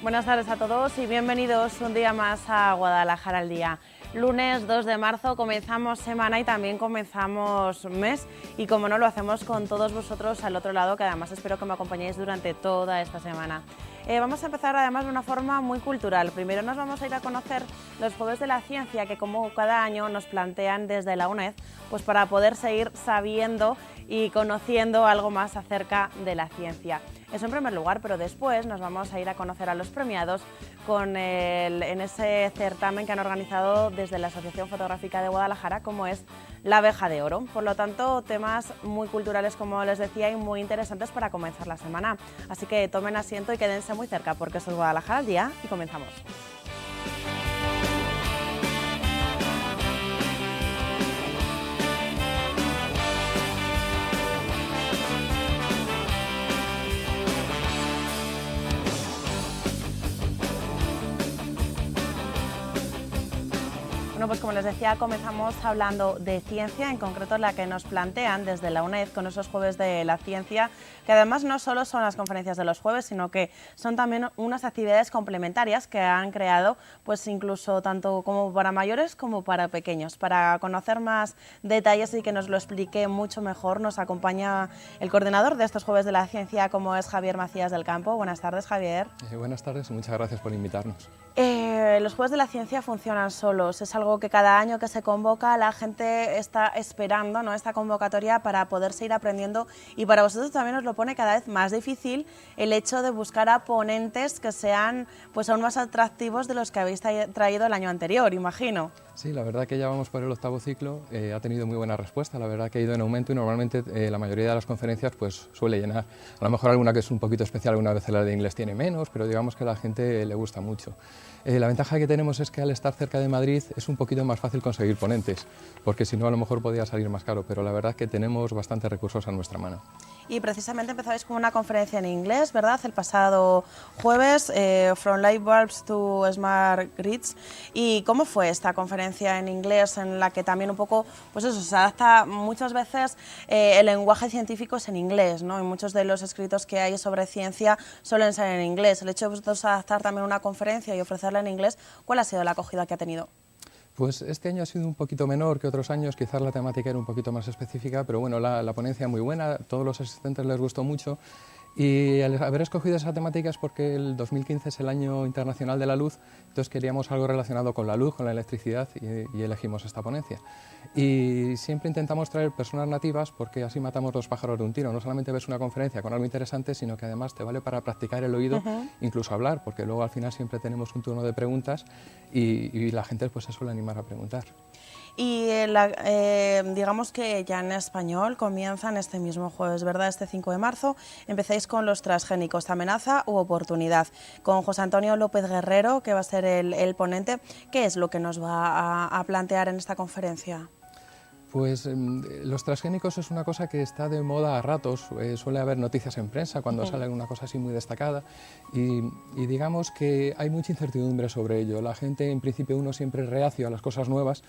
Buenas tardes a todos y bienvenidos un día más a Guadalajara al Día. Lunes 2 de marzo comenzamos semana y también comenzamos mes y como no lo hacemos con todos vosotros al otro lado, que además espero que me acompañéis durante toda esta semana. Vamos a empezar además de una forma muy cultural. Primero nos vamos a ir a conocer los Jueves de la Ciencia que como cada año nos plantean desde la UNED, pues para poder seguir sabiendo y conociendo algo más acerca de la ciencia. Eso en primer lugar, pero después nos vamos a ir a conocer a los premiados en ese certamen que han organizado desde la Asociación Fotográfica de Guadalajara, como es la Abeja de Oro. Por lo tanto, temas muy culturales, como les decía, y muy interesantes para comenzar la semana. Así que tomen asiento y quédense muy cerca, porque esto es Guadalajara al Día y comenzamos. Bueno, pues como les decía, comenzamos hablando de ciencia, en concreto la que nos plantean desde la UNED con esos Jueves de la Ciencia, que además no solo son las conferencias de los jueves, sino que son también unas actividades complementarias que han creado, pues incluso tanto como para mayores como para pequeños. Para conocer más detalles y que nos lo explique mucho mejor, nos acompaña el coordinador de estos Jueves de la Ciencia, como es Javier Macías del Campo. Buenas tardes, Javier. Buenas tardes y muchas gracias por invitarnos. Los Jueves de la Ciencia funcionan solos, es algo que cada año que se convoca la gente está esperando, ¿no?, esta convocatoria para poder seguir aprendiendo, y para vosotros también os lo pone cada vez más difícil el hecho de buscar a ponentes que sean pues aún más atractivos de los que habéis traído el año anterior, imagino. Sí, la verdad que ya vamos por el 8º ciclo, ha tenido muy buena respuesta, la verdad que ha ido en aumento y normalmente la mayoría de las conferencias pues suele llenar. A lo mejor alguna que es un poquito especial, alguna vez la de inglés tiene menos, pero digamos que a la gente le gusta mucho. La ventaja que tenemos es que al estar cerca de Madrid es un poquito más fácil conseguir ponentes, porque si no a lo mejor podía salir más caro, pero la verdad que tenemos bastantes recursos a nuestra mano. Y precisamente empezabais con una conferencia en inglés, ¿verdad?, el pasado jueves, From Light Bulbs to Smart Grids. ¿Y cómo fue esta conferencia en inglés, en la que también un poco, pues eso, se adapta muchas veces el lenguaje científico es en inglés, ¿no?, y muchos de los escritos que hay sobre ciencia suelen ser en inglés? El hecho de vosotros adaptar también una conferencia y ofrecerla en inglés, ¿cuál ha sido la acogida que ha tenido? Pues este año ha sido un poquito menor que otros años, quizás la temática era un poquito más específica, pero bueno, la ponencia muy buena, a todos los asistentes les gustó mucho, y al haber escogido esa temática es porque el 2015 es el Año Internacional de la Luz, entonces queríamos algo relacionado con la luz, con la electricidad, y elegimos esta ponencia. Y siempre intentamos traer personas nativas porque así matamos 2 pájaros de un tiro, no solamente ves una conferencia con algo interesante, sino que además te vale para practicar el oído, incluso hablar, porque luego al final siempre tenemos un turno de preguntas y la gente pues se suele animar a preguntar. Y digamos que ya en español comienzan este mismo jueves, ¿verdad?, este 5 de marzo, empezáis con los transgénicos, amenaza u oportunidad, con José Antonio López Guerrero, que va a ser el ponente. ¿Qué es lo que nos va a plantear en esta conferencia? Pues los transgénicos es una cosa que está de moda a ratos, suele haber noticias en prensa cuando sale una cosa así muy destacada y digamos que hay mucha incertidumbre sobre ello. La gente, en principio, uno siempre es reacio a las cosas nuevas,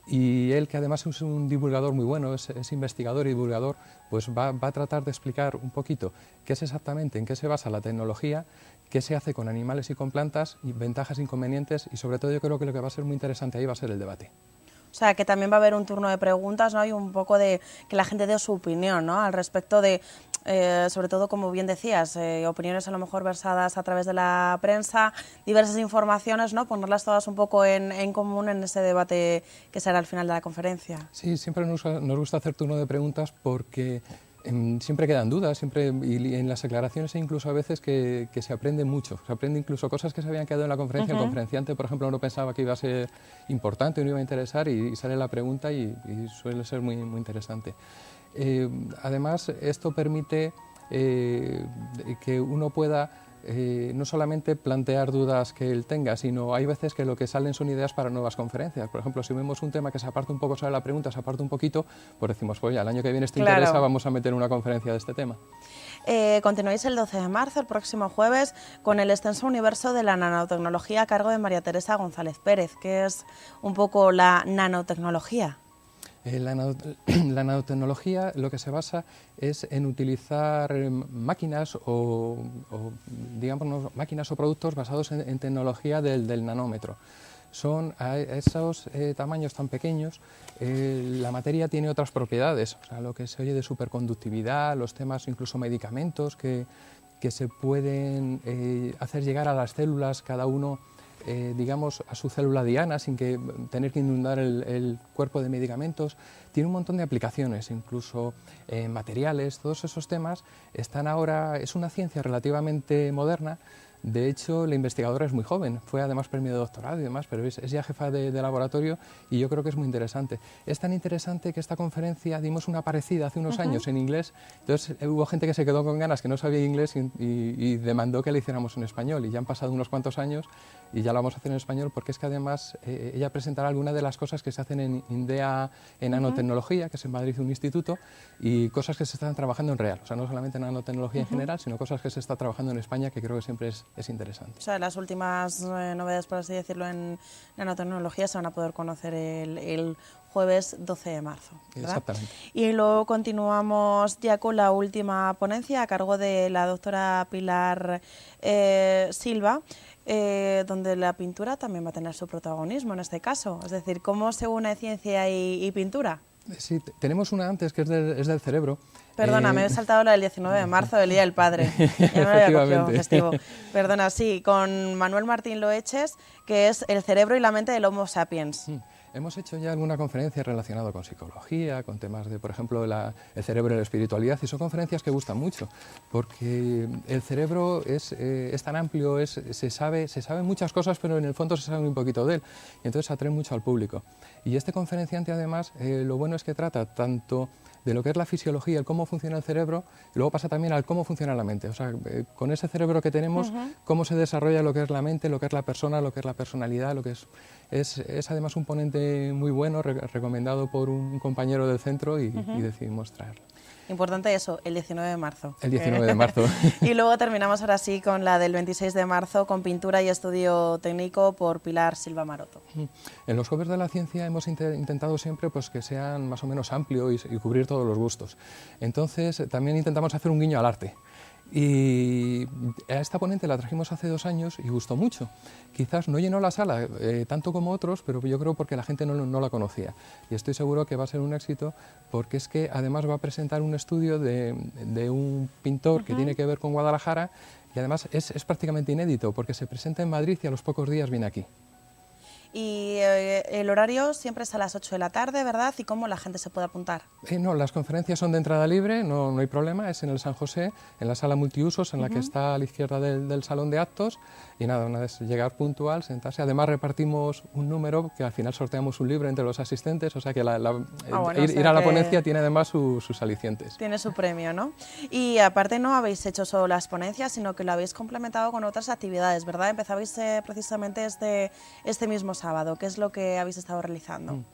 y él, que además es un divulgador muy bueno, es investigador y divulgador, pues va a tratar de explicar un poquito qué es exactamente, en qué se basa la tecnología, qué se hace con animales y con plantas, y ventajas, inconvenientes, y sobre todo yo creo que lo que va a ser muy interesante ahí va a ser el debate. O sea, que también va a haber un turno de preguntas, ¿no?, y un poco de que la gente dé su opinión, ¿no?, al respecto de, sobre todo, como bien decías, opiniones a lo mejor versadas a través de la prensa, diversas informaciones, ¿no?, ponerlas todas un poco en común en ese debate que será al final de la conferencia. Sí, siempre nos gusta hacer turno de preguntas porque siempre quedan dudas, y en las declaraciones incluso a veces que se aprende mucho, se aprende incluso cosas que se habían quedado en la conferencia. El conferenciante, por ejemplo, no pensaba que iba a ser importante o no iba a interesar, y sale la pregunta y suele ser muy, muy interesante. Además, esto permite que uno pueda no solamente plantear dudas que él tenga, sino hay veces que lo que salen son ideas para nuevas conferencias. Por ejemplo, si vemos un tema que se aparta un poco sobre la pregunta, se aparta un poquito, pues decimos, pues ya, el año que viene interesa, vamos a meter una conferencia de este tema. Continuáis el 12 de marzo, el próximo jueves, con el extenso universo de la nanotecnología a cargo de María Teresa González Pérez. ¿Qué es un poco la nanotecnología? La nanotecnología lo que se basa es en utilizar máquinas digamos, máquinas o productos basados en tecnología del nanómetro. Son a esos tamaños tan pequeños, la materia tiene otras propiedades, o sea, lo que se oye de superconductividad, los temas incluso medicamentos que se pueden hacer llegar a las células, cada uno digamos, a su célula diana sin que tener que inundar el cuerpo de medicamentos. Tiene un montón de aplicaciones, incluso materiales. Todos esos temas están ahora, es una ciencia relativamente moderna. De hecho, la investigadora es muy joven, fue además premio de doctorado y demás, pero es ya jefa de laboratorio y yo creo que es muy interesante. Es tan interesante que esta conferencia dimos una parecida hace unos años en inglés, entonces hubo gente que se quedó con ganas, que no sabía inglés y demandó que la hiciéramos en español, y ya han pasado unos cuantos años y ya la vamos a hacer en español, porque es que además ella presentará algunas de las cosas que se hacen en INDEA en nanotecnología, que es en Madrid un instituto, y cosas que se están trabajando en real, o sea, no solamente en nanotecnología en general, sino cosas que se está trabajando en España, que creo que siempre es interesante. O sea, las últimas novedades, por así decirlo, en nanotecnología se van a poder conocer el jueves 12 de marzo, ¿verdad? Exactamente. Y luego continuamos ya con la última ponencia a cargo de la doctora Pilar Silva, donde la pintura también va a tener su protagonismo en este caso. Es decir, ¿cómo se une ciencia y pintura? Sí, tenemos una antes que es del cerebro. Perdona, me he saltado la del 19 de marzo, el Día del Padre. Ya me lo había cogido festivo. Perdona, sí, con Manuel Martín Loeches, que es El cerebro y la mente del Homo sapiens. Hemos hecho ya alguna conferencia relacionada con psicología, con temas de, por ejemplo, el cerebro y la espiritualidad, y son conferencias que gustan mucho, porque el cerebro es tan amplio, se sabe muchas cosas, pero en el fondo se sabe muy poquito de él, y entonces atrae mucho al público. Y este conferenciante, además, lo bueno es que trata tanto de lo que es la fisiología, el cómo funciona el cerebro, y luego pasa también al cómo funciona la mente. O sea, con ese cerebro que tenemos, cómo se desarrolla lo que es la mente, lo que es la persona, lo que es la personalidad, lo que es además un ponente muy bueno, recomendado por un compañero del centro y decidimos traerlo. Importante eso, el 19 de marzo. El 19 de marzo. Y luego terminamos ahora sí con la del 26 de marzo, con pintura y estudio técnico por Pilar Silva Maroto. En los Jueves de la Ciencia hemos intentado siempre pues, que sean más o menos amplios y cubrir todos los gustos. Entonces también intentamos hacer un guiño al arte. Y a esta ponente la trajimos hace 2 años y gustó mucho. Quizás no llenó la sala tanto como otros, pero yo creo porque la gente no la conocía. Y estoy seguro que va a ser un éxito, porque es que además va a presentar un estudio de un pintor que tiene que ver con Guadalajara, y además es prácticamente inédito, porque se presenta en Madrid y a los pocos días viene aquí. Y el horario siempre es a las 8 de la tarde, ¿verdad? ¿Y cómo la gente se puede apuntar? No, las conferencias son de entrada libre, no hay problema, es en el San José, en la sala multiusos, en la que está a la izquierda del salón de actos, y nada, una vez llegar puntual, sentarse. Además repartimos un número, que al final sorteamos un libro entre los asistentes, o sea que ir a la ponencia tiene además sus alicientes. Tiene su premio, ¿no? Y aparte no habéis hecho solo las ponencias, sino que lo habéis complementado con otras actividades, ¿verdad? Empezabais precisamente este mismo sábado. ¿Qué es lo que habéis estado realizando?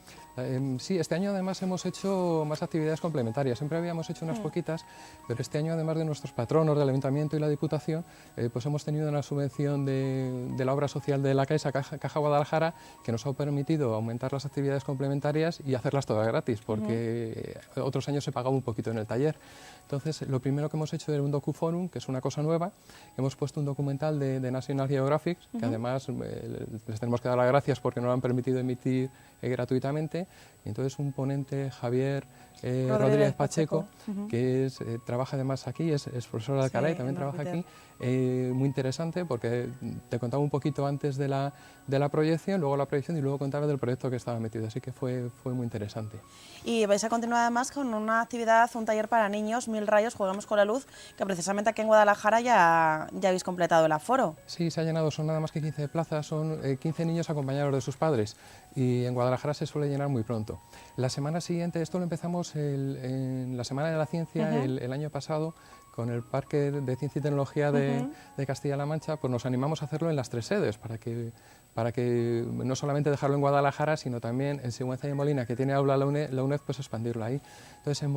Sí, este año además hemos hecho más actividades complementarias. Siempre habíamos hecho unas poquitas, pero este año, además de nuestros patronos del Ayuntamiento y la Diputación, pues hemos tenido una subvención de la obra social de la Caixa, Caja Guadalajara, que nos ha permitido aumentar las actividades complementarias y hacerlas todas gratis, porque otros años se pagaba un poquito en el taller. Entonces, lo primero que hemos hecho era un docuforum, que es una cosa nueva. Hemos puesto un documental de National Geographic, que además les tenemos que dar las gracias porque nos lo han permitido emitir gratuitamente. Y entonces un ponente, Javier Rodríguez Pacheco, que trabaja además aquí, es profesor de Alcalá y también trabaja aquí, muy interesante porque te contaba un poquito antes de la proyección, luego la proyección y luego contaba del proyecto que estaba metido, así que fue muy interesante. Y vais a continuar además con una actividad, un taller para niños, 1000 rayos, jugamos con la luz, que precisamente aquí en Guadalajara ya habéis completado el aforo. Sí, se ha llenado, son nada más que 15 plazas, son 15 niños acompañados de sus padres, y en Guadalajara se suele llenar muy pronto. La semana siguiente, esto lo empezamos en la Semana de la Ciencia el año pasado, con el Parque de Ciencia y Tecnología de Castilla-La Mancha, pues nos animamos a hacerlo en las 3 sedes, para que no solamente dejarlo en Guadalajara, sino también en Sigüenza y en Molina, que tiene aula la UNED, pues expandirlo ahí. Entonces en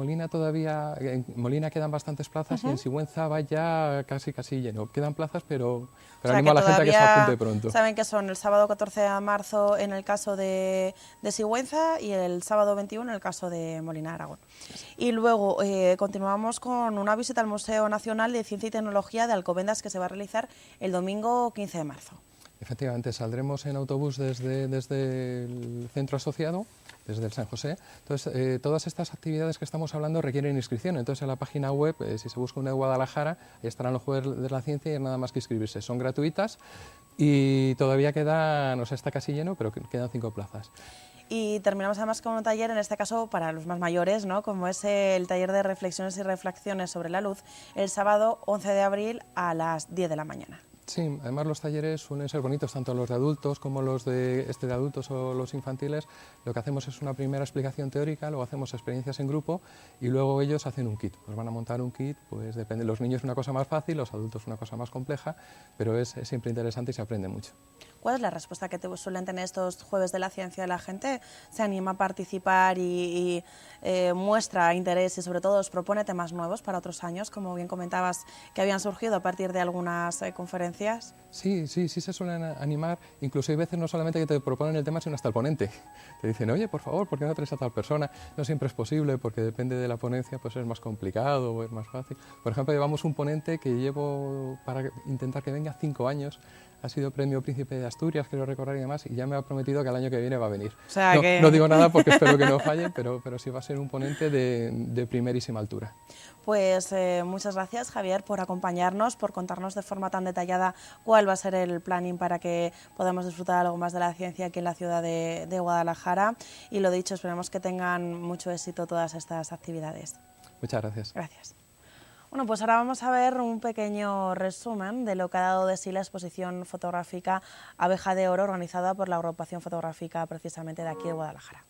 Molina quedan bastantes plazas y en Sigüenza va ya casi lleno. Quedan plazas, pero animo a la gente a que se apunte pronto. Saben que son el sábado 14 de marzo en el caso de Sigüenza y el sábado 21 en el caso de Molina de Aragón. Y luego continuamos con una visita al Museo Nacional de Ciencia y Tecnología de Alcobendas que se va a realizar el domingo 15 de marzo. Efectivamente, saldremos en autobús desde el centro asociado, desde el San José. Entonces, todas estas actividades que estamos hablando requieren inscripción. Entonces, en la página web, si se busca una de Guadalajara, ahí estarán los Jueves de la Ciencia y nada más que inscribirse. Son gratuitas y todavía queda, no sé, está casi lleno, pero quedan 5 plazas. Y terminamos además con un taller, en este caso para los más mayores, ¿no? Como es el taller de reflexiones y refracciones sobre la luz, el sábado 11 de abril a las 10 de la mañana. Sí, además los talleres suelen ser bonitos, tanto los de adultos como los de adultos o los infantiles. Lo que hacemos es una primera explicación teórica, luego hacemos experiencias en grupo y luego ellos hacen un kit. Pues van a montar un kit, pues depende, los niños una cosa más fácil, los adultos una cosa más compleja, pero es siempre interesante y se aprende mucho. ¿Cuál es la respuesta que te suelen tener estos Jueves de la Ciencia? ¿La gente se anima a participar y muestra interés y sobre todo os propone temas nuevos para otros años, como bien comentabas, que habían surgido a partir de algunas conferencias? Sí, se suelen animar, incluso hay veces no solamente que te proponen el tema, sino hasta el ponente. Te dicen, oye, por favor, ¿por qué no traes a tal persona? No siempre es posible, porque depende de la ponencia, pues es más complicado o es más fácil. Por ejemplo, llevamos un ponente que llevo para intentar que venga 5 años, ha sido premio Príncipe de Asturias, quiero recordar y demás, y ya me ha prometido que el año que viene va a venir. O sea que... no digo nada porque espero que no falle, pero sí va a ser un ponente de primerísima altura. Pues muchas gracias, Javier, por acompañarnos, por contarnos de forma tan detallada cuál va a ser el planning para que podamos disfrutar algo más de la ciencia aquí en la ciudad de Guadalajara. Y lo dicho, esperemos que tengan mucho éxito todas estas actividades. Muchas gracias. Gracias. Bueno, pues ahora vamos a ver un pequeño resumen de lo que ha dado de sí la exposición fotográfica Abeja de Oro, organizada por la Agrupación Fotográfica precisamente de aquí de Guadalajara.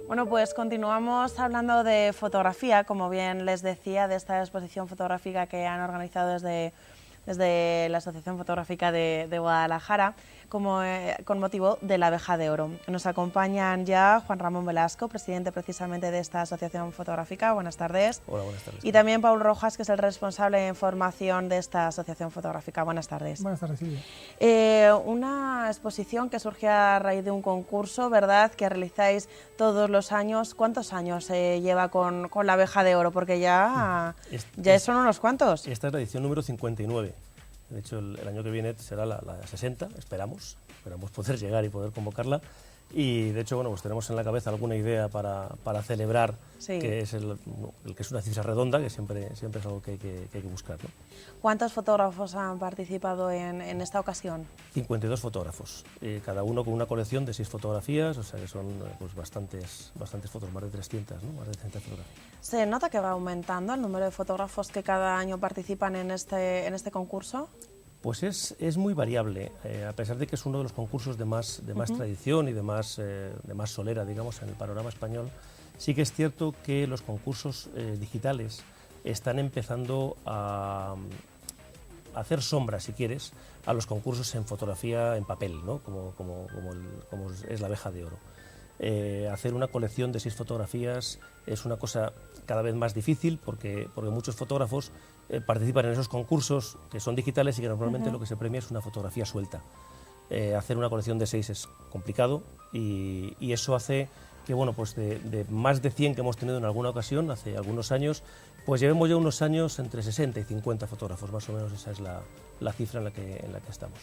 Bueno, pues continuamos hablando de fotografía, como bien les decía, de esta exposición fotográfica que han organizado desde la Asociación Fotográfica de Guadalajara, con motivo de la Abeja de Oro. Nos acompañan ya Juan Ramón Velasco, presidente precisamente de esta Asociación Fotográfica. Buenas tardes. Hola, buenas tardes. Y también Paul Rojas, que es el responsable en formación de esta Asociación Fotográfica. Buenas tardes. Buenas tardes, Silvia. Una exposición que surge a raíz de un concurso, ¿verdad?, que realizáis todos los años. ¿Cuántos años lleva con la Abeja de Oro? Porque ya son unos cuantos. Esta es la edición número 59. De hecho, el año que viene será la 60, esperamos poder llegar y poder convocarla. Y de hecho, bueno, pues tenemos en la cabeza alguna idea para celebrar, sí, que es el que es una cifra redonda, que siempre es algo que hay que buscar, ¿no? ¿Cuántos fotógrafos han participado en esta ocasión? 52 fotógrafos, cada uno con una colección de 6 fotografías, o sea que son pues bastantes fotos, más de 300, ¿no? Más de 300 fotografías. ¿Se nota que va aumentando el número de fotógrafos que cada año participan en este concurso? Pues es muy variable, a pesar de que es uno de los concursos de más tradición y de más solera, digamos, en el panorama español. Sí que es cierto que los concursos digitales están empezando a hacer sombra, si quieres, a los concursos en fotografía en papel, ¿no? como es la abeja de oro. Hacer una colección de 6 fotografías es una cosa cada vez más difícil porque muchos fotógrafos participan en esos concursos que son digitales y que normalmente lo que se premia es una fotografía suelta. Hacer una colección de 6 es complicado y eso hace que, bueno, pues de más de 100 que hemos tenido en alguna ocasión, hace algunos años, pues llevemos ya unos años entre 60 y 50 fotógrafos, más o menos esa es la cifra en la que estamos.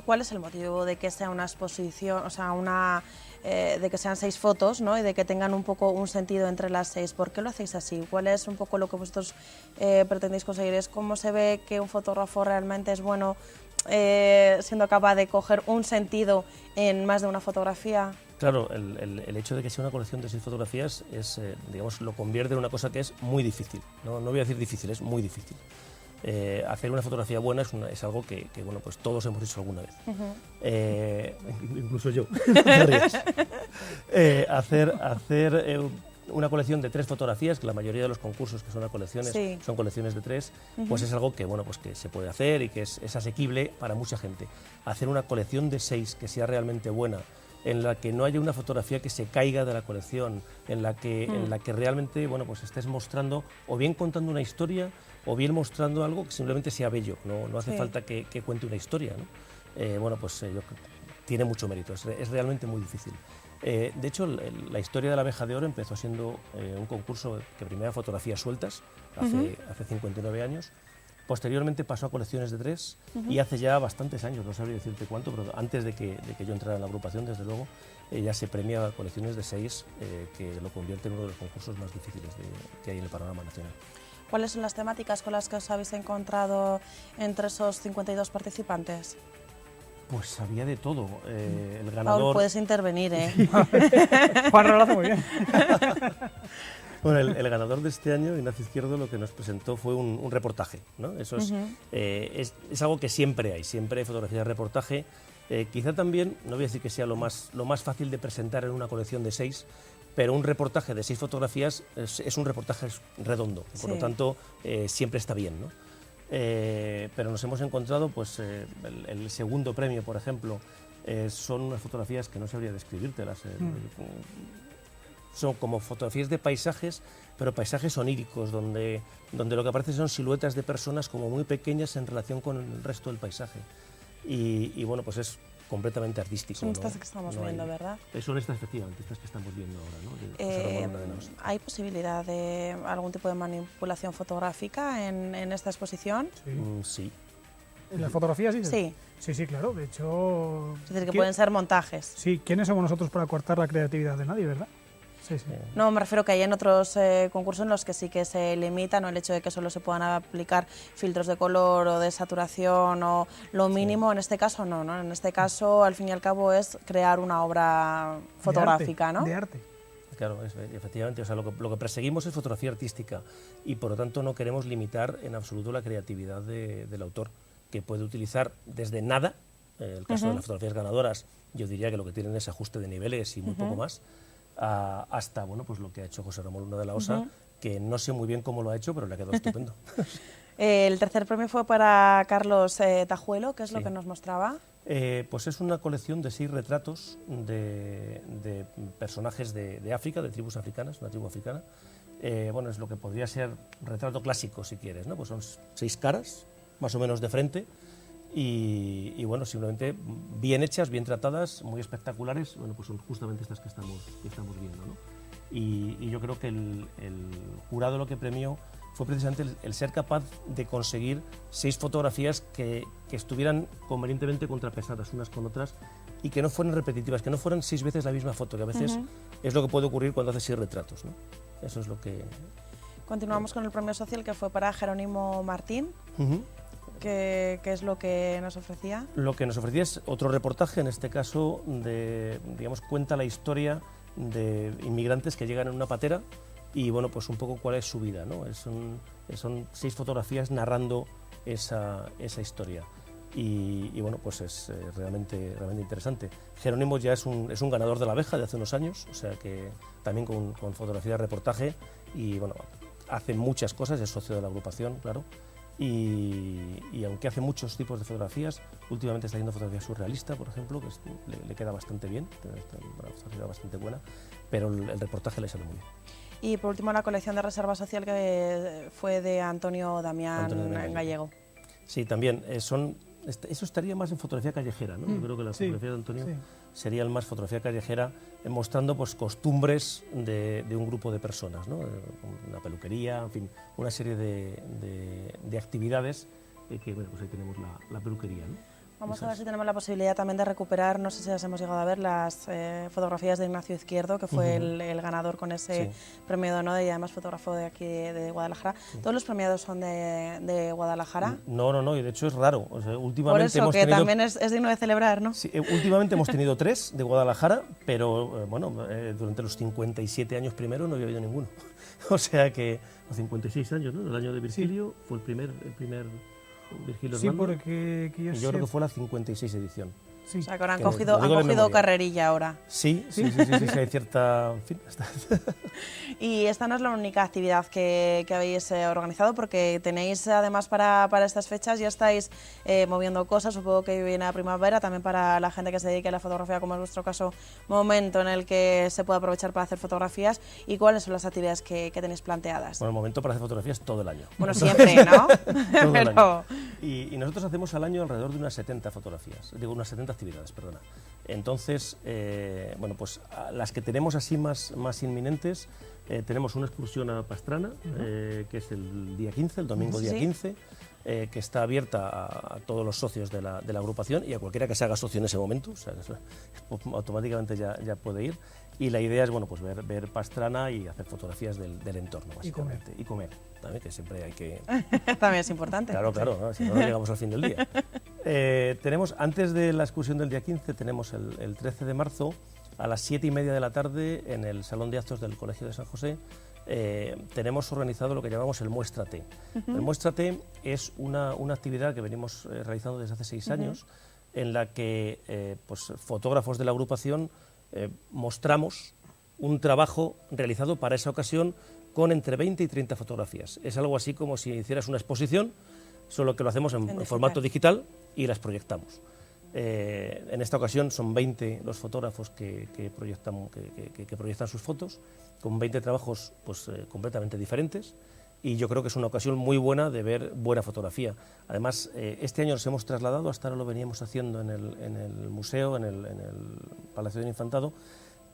¿Cuál es el motivo de que sea una exposición, o sea, de que sean 6 fotos, ¿no? Y de que tengan un poco un sentido entre las 6? ¿Por qué lo hacéis así? ¿Cuál es un poco lo que vosotros pretendéis conseguir? ¿Es cómo se ve que un fotógrafo realmente es bueno siendo capaz de coger un sentido en más de una fotografía? Claro, el hecho de que sea una colección de 6 fotografías es, digamos, lo convierte en una cosa que es muy difícil. No voy a decir difícil, es muy difícil. Hacer una fotografía buena es algo que bueno, pues todos hemos hecho alguna vez. Incluso yo. Hacer una colección de 3 fotografías, que la mayoría de los concursos que son las colecciones son colecciones de 3, pues es algo que, bueno, pues que se puede hacer y que es asequible para mucha gente. Hacer una colección de 6 que sea realmente buena, en la que no haya una fotografía que se caiga de la colección, en la que realmente, bueno, pues estés mostrando o bien contando una historia o bien mostrando algo que simplemente sea bello, no hace falta que cuente una historia, ¿no? Bueno, pues tiene mucho mérito, es realmente muy difícil. De hecho, la historia de la abeja de oro empezó siendo un concurso que primero era fotografías sueltas, hace 59 años. Posteriormente pasó a colecciones de 3 y hace ya bastantes años, no sabría decirte cuánto, pero antes de que yo entrara en la agrupación, desde luego, ya se premia colecciones de 6, que lo convierte en uno de los concursos más difíciles que hay en el panorama nacional. ¿Cuáles son las temáticas con las que os habéis encontrado entre esos 52 participantes? Pues había de todo. El ganador... Paul, puedes intervenir, ¿eh? Juan lo hace muy bien. Bueno, el ganador de este año, Ignacio Izquierdo, lo que nos presentó fue un reportaje, ¿no? Eso es algo que siempre hay fotografía de reportaje. Quizá también, no voy a decir que sea lo más fácil de presentar en una colección de 6, pero un reportaje de 6 fotografías es un reportaje redondo, por lo tanto siempre está bien, ¿no? Pero nos hemos encontrado, pues el segundo premio, por ejemplo, son unas fotografías que no sabría describírtelas. Son como fotografías de paisajes, pero paisajes oníricos, donde lo que aparece son siluetas de personas como muy pequeñas en relación con el resto del paisaje. Y bueno, pues es completamente artístico. Son estas que estamos viendo, ¿verdad? Son estas, efectivamente, estas que estamos viendo ahora, ¿no? ¿Hay posibilidad de algún tipo de manipulación fotográfica en esta exposición? Sí. ¿En las fotografías sí? Sí. Sí, claro, de hecho... Es decir, que pueden ser montajes. Sí, ¿quiénes somos nosotros para cortar la creatividad de nadie, verdad? Sí. No, me refiero que hay en otros concursos en los que sí que se limitan, ¿no? El hecho de que solo se puedan aplicar filtros de color o de saturación o lo mínimo. En este caso no, ¿no? En este caso, al fin y al cabo, es crear una obra fotográfica, ¿no? De arte. Claro, efectivamente, o sea, lo que perseguimos es fotografía artística y por lo tanto no queremos limitar en absoluto la creatividad del autor, que puede utilizar desde nada, el caso de las fotografías ganadoras, yo diría que lo que tienen es ajuste de niveles y muy poco más, hasta bueno, pues lo que ha hecho José Ramón Luna de la Osa, que no sé muy bien cómo lo ha hecho, pero le ha quedado estupendo. El tercer premio fue para Carlos Tajuelo, ¿qué es lo que nos mostraba? Pues es una colección de 6 retratos de personajes de África, de tribus africanas, una tribu africana. Bueno, es lo que podría ser retrato clásico, si quieres, ¿no? Pues son 6 caras, más o menos de frente, y bueno, simplemente bien hechas, bien tratadas, muy espectaculares. Bueno, pues son justamente estas que estamos viendo, ¿no? Y yo creo que el jurado lo que premió fue precisamente el ser capaz de conseguir 6 fotografías que estuvieran convenientemente contrapesadas unas con otras y que no fueran repetitivas, que no fueran 6 veces la misma foto, que a veces es lo que puede ocurrir cuando haces 6 retratos, ¿no? Eso es lo que... Continuamos con el premio social, que fue para Jerónimo Martín. ¿Qué es lo que nos ofrecía? Lo que nos ofrecía es otro reportaje, en este caso, digamos, cuenta la historia de inmigrantes que llegan en una patera y, bueno, pues un poco cuál es su vida, ¿no? Son 6 fotografías narrando esa historia y bueno, pues es realmente interesante. Jerónimo ya es un ganador de la abeja de hace unos años, o sea que también con fotografía de reportaje y, bueno, hace muchas cosas, es socio de la agrupación, claro, y aunque hace muchos tipos de fotografías, últimamente está haciendo fotografía surrealista, por ejemplo, que le queda bastante bien, tiene una fotografía bastante buena, pero el reportaje le sale muy bien. Y por último, la colección de Reserva Social, que fue de Antonio Damián Gallego. Sí, también eso estaría más en fotografía callejera, ¿no? Yo creo que la fotografía de Antonio sería el más fotografía callejera, mostrando pues costumbres de un grupo de personas, ¿no? Una peluquería, en fin, una serie de actividades que, bueno, pues ahí tenemos la peluquería, ¿no? Vamos a ver si tenemos la posibilidad también de recuperar, no sé si las hemos llegado a ver, las fotografías de Ignacio Izquierdo, que fue el ganador con ese premio de honor y además fotógrafo de aquí de Guadalajara. ¿Todos los premiados son de Guadalajara? No, y de hecho es raro. O sea, últimamente por eso, hemos que tenido, también es digno de celebrar, ¿no? Sí, últimamente hemos tenido 3 de Guadalajara, pero durante los 57 años primero no había habido ninguno. O sea que, los 56 años, ¿no? El año de Virgilio fue el primer Virgilio Sí, Hernando, porque y yo creo que fue la 56 edición. Sí. O sea, que ahora han Que cogido lo digo de memoria. carrerilla ahora. Sí, hay cierta... En fin, Y esta no es la única actividad que habéis organizado, porque tenéis además para estas fechas, ya estáis moviendo cosas, supongo que viene la primavera, también para la gente que se dedique a la fotografía, como es vuestro caso, momento en el que se puede aprovechar para hacer fotografías. ¿Y cuáles son las actividades que tenéis planteadas? Bueno, el momento para hacer fotografías todo el año. Bueno, siempre, ¿no? Todo el Pero... año. Y nosotros hacemos al año alrededor de unas 70 fotografías, digo unas 70 actividades, perdona. Entonces, bueno, pues las que tenemos así más inminentes, tenemos una excursión a Pastrana, que es el día 15, el domingo día 15, que está abierta a todos los socios de la agrupación y a cualquiera que se haga socio en ese momento, o sea, automáticamente ya puede ir. Y la idea es, bueno, pues ver Pastrana y hacer fotografías del entorno, básicamente. Y comer, también, que siempre hay que... También es importante. Claro, ¿no? Si no llegamos al fin del día. Tenemos, antes de la excursión del día 15, tenemos el 13 de marzo, a las 7:30 de la tarde, en el Salón de Actos del Colegio de San José, tenemos organizado lo que llamamos el Muéstrate. El Muéstrate es una actividad que venimos realizando desde hace 6 años, en la que pues, fotógrafos de la agrupación mostramos un trabajo realizado para esa ocasión con entre 20 y 30 fotografías. Es algo así como si hicieras una exposición, solo que lo hacemos en formato digital y las proyectamos. En esta ocasión son 20 los fotógrafos que proyectan sus fotos, con 20 trabajos pues, completamente diferentes, y yo creo que es una ocasión muy buena de ver buena fotografía. Además, este año nos hemos trasladado, hasta ahora lo veníamos haciendo en el museo, en el Palacio del Infantado,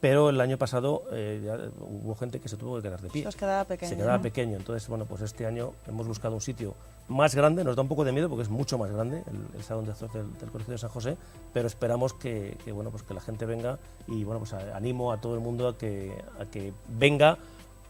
pero el año pasado ya hubo gente que se tuvo que quedar de pie. Se quedaba pequeño. Se quedaba pequeño, entonces, bueno, pues este año hemos buscado un sitio más grande, nos da un poco de miedo porque es mucho más grande el Salón de Actos del Colegio de San José, pero esperamos que bueno, pues que la gente venga y, bueno, pues animo a todo el mundo a que venga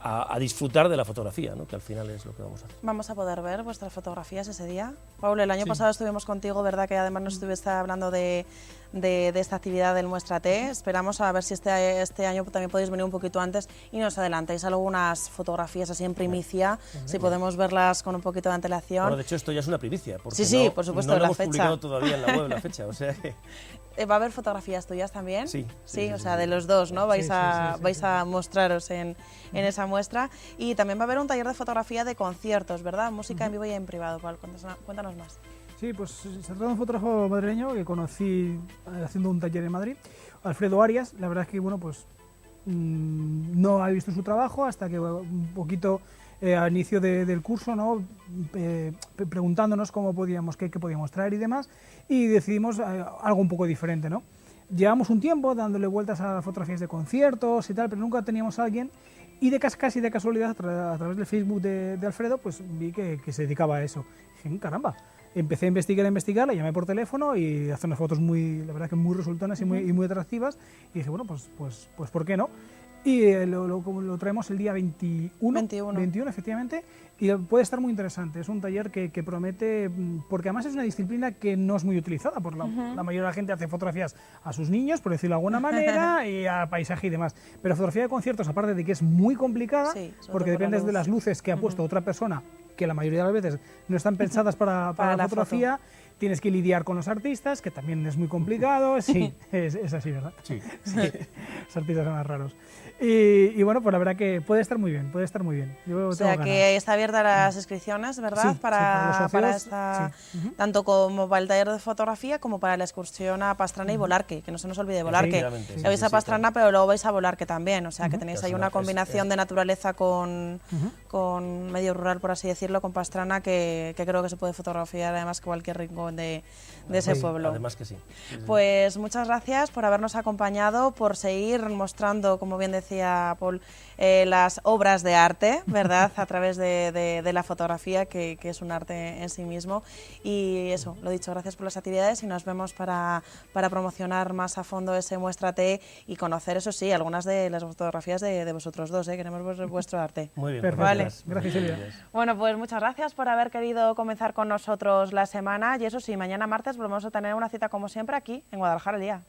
a disfrutar de la fotografía, ¿no? Que al final es lo que vamos a hacer. ¿Vamos a poder ver vuestras fotografías ese día? Paul, el año pasado estuvimos contigo, ¿verdad? Que además nos estuviste hablando de esta actividad del Muéstrate. Esperamos a ver si este año también podéis venir un poquito antes y nos adelantáis algunas fotografías así en primicia, si podemos verlas con un poquito de antelación. Bueno, de hecho esto ya es una primicia, porque sí, por supuesto, no lo la hemos fecha. publicado todavía en la web la fecha, o sea que... ¿Va a haber fotografías tuyas también? Sí. O sea, de los dos, ¿no? Vais a mostraros en esa muestra. Y también va a haber un taller de fotografía de conciertos, ¿verdad? Música en vivo y en privado. Paul, cuéntanos más. Sí, pues se trata de un fotógrafo madrileño que conocí haciendo un taller en Madrid, Alfredo Arias. La verdad es que, bueno, pues no había visto su trabajo hasta que un poquito al inicio del curso, ¿no? Preguntándonos cómo podíamos, qué podíamos traer y demás, y decidimos algo un poco diferente, ¿no? Llevamos un tiempo dándole vueltas a fotografías de conciertos y tal, pero nunca teníamos a alguien, y casi de casualidad, a través del Facebook de Alfredo, pues vi que se dedicaba a eso. Y dije, caramba. Empecé a investigar, le llamé por teléfono y hace unas fotos la verdad que muy resultonas y muy atractivas, y dije, bueno, pues ¿por qué no? Y lo traemos el día 21, efectivamente, y puede estar muy interesante. Es un taller que promete, porque además es una disciplina que no es muy utilizada, por la mayoría de la gente hace fotografías a sus niños, por decirlo de alguna manera, y a paisaje y demás. Pero fotografía de conciertos, aparte de que es muy complicada, porque dependes de las luces que ha puesto otra persona, que la mayoría de las veces no están pensadas para la fotografía, tienes que lidiar con los artistas, que también es muy complicado. Sí, es así, ¿verdad? Sí. Los artistas son más raros. Y bueno, pues la verdad que puede estar muy bien, puede estar muy bien. Yo O sea tengo que ganas. está abierta las inscripciones, ¿verdad? Sí, para los socios, para esta, sí. tanto como para el taller de fotografía como para la excursión a Pastrana y Volarque, que no se nos olvide Volarque. Efectivamente, sí, Vais sí, a sí, Pastrana, pero luego vais a Volarque también, o sea que tenéis Es ahí una- una combinación de naturaleza con medio rural, por así decirlo, con Pastrana, que creo que se puede fotografiar además que cualquier rincón de ese pueblo. Además que sí. Pues muchas gracias por habernos acompañado, por seguir mostrando, como bien decía Paul, las obras de arte, ¿verdad? A través de la fotografía, que es un arte en sí mismo. Y eso, lo dicho, gracias por las actividades y nos vemos para promocionar más a fondo ese Muéstrate y conocer, eso sí, algunas de las fotografías de vosotros dos, ¿eh? Queremos vuestro arte. Muy bien. Perfecto. Vale. Gracias, Silvia. Bueno, pues muchas gracias por haber querido comenzar con nosotros la semana y eso sí, mañana martes volvemos a tener una cita como siempre aquí en Guadalajara al Día.